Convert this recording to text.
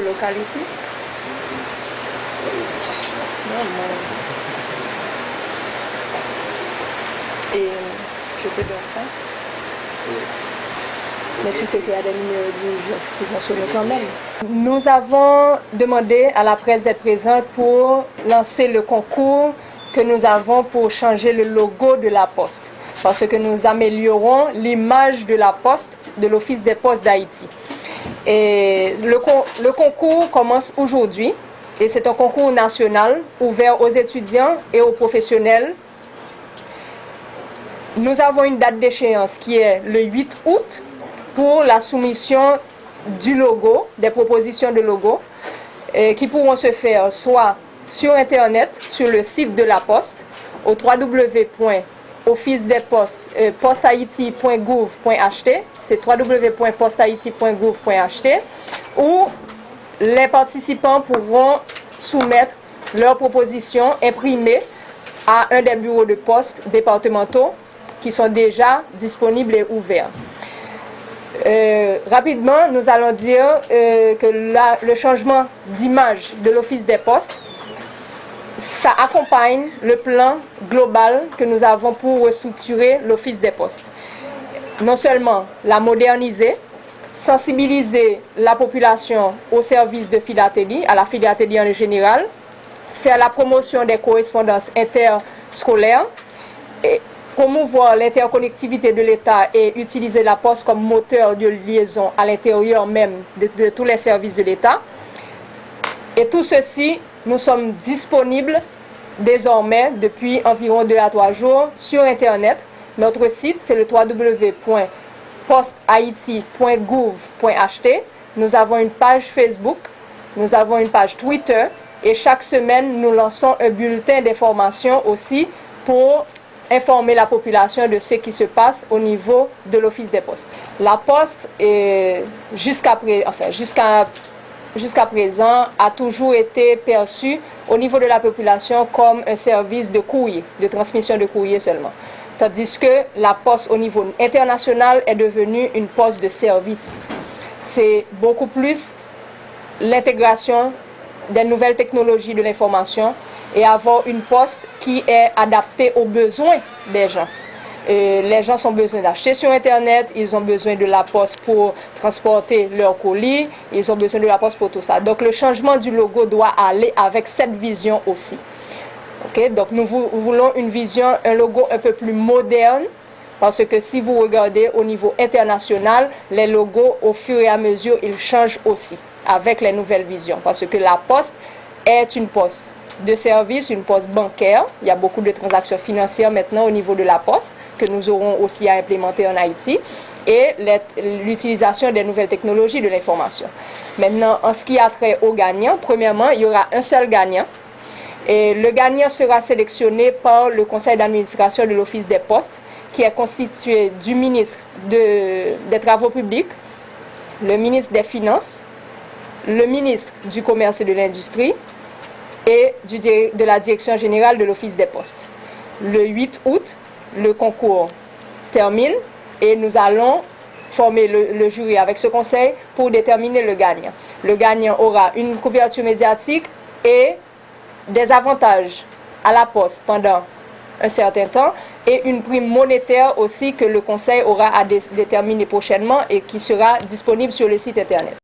local ici? Non, et je te donne ça. Mais tu sais qu'il y a des numéros d'urgence qui vont sonner quand même. Nous avons demandé à la presse d'être présente pour lancer le concours que nous avons pour changer le logo de la Poste. Parce que nous améliorons l'image de la Poste, de l'Office des Postes d'Haïti. Et le concours commence aujourd'hui. Et c'est un concours national ouvert aux étudiants et aux professionnels. Nous avons une date d'échéance qui est le 8 août pour la soumission du logo, des propositions de logo, qui pourront se faire soit sur Internet, sur le site de la Poste, au www.officedespostes.posthaiti.gouv.ht, c'est www.posthaiti.gouv.ht, où les participants pourront soumettre leurs propositions imprimées à un des bureaux de poste départementaux qui sont déjà disponibles et ouverts. Rapidement, nous allons dire que le changement d'image de l'Office des Postes, ça accompagne le plan global que nous avons pour restructurer l'Office des Postes. Non seulement la moderniser, sensibiliser la population au service de philatélie, à la philatélie en général, faire la promotion des correspondances interscolaires, et promouvoir l'interconnectivité de l'État et utiliser la Poste comme moteur de liaison à l'intérieur même de tous les services de l'État. Et tout ceci, nous sommes disponibles désormais depuis environ 2 à 3 jours sur Internet. Notre site, c'est le www.posthaiti.gouv.ht. Nous avons une page Facebook, nous avons une page Twitter et chaque semaine, nous lançons un bulletin d'information aussi pour informer la population de ce qui se passe au niveau de l'Office des Postes. La Poste, jusqu'à présent, a toujours été perçue au niveau de la population comme un service de courrier, de transmission de courrier seulement. Tandis que la Poste au niveau international est devenue une poste de service. C'est beaucoup plus l'intégration des nouvelles technologies de l'information et avoir une poste qui est adaptée aux besoins des gens. Les gens ont besoin d'acheter sur Internet, ils ont besoin de la Poste pour transporter leurs colis, ils ont besoin de la Poste pour tout ça. Donc le changement du logo doit aller avec cette vision aussi. Okay? Donc nous voulons une vision, un logo un peu plus moderne, parce que si vous regardez au niveau international, les logos au fur et à mesure, ils changent aussi avec les nouvelles visions. Parce que la Poste est une poste de service, une poste bancaire. Il y a beaucoup de transactions financières maintenant au niveau de la Poste que nous aurons aussi à implémenter en Haïti et l'utilisation des nouvelles technologies de l'information. Maintenant, en ce qui a trait aux gagnants, premièrement, il y aura un seul gagnant et le gagnant sera sélectionné par le conseil d'administration de l'Office des Postes qui est constitué du ministre des Travaux publics, le ministre des Finances, le ministre du Commerce et de l'Industrie, et de la Direction générale de l'Office des Postes. Le 8 août, le concours termine et nous allons former le jury avec ce conseil pour déterminer le gagnant. Le gagnant aura une couverture médiatique et des avantages à la Poste pendant un certain temps et une prime monétaire aussi que le conseil aura à déterminer prochainement et qui sera disponible sur le site Internet.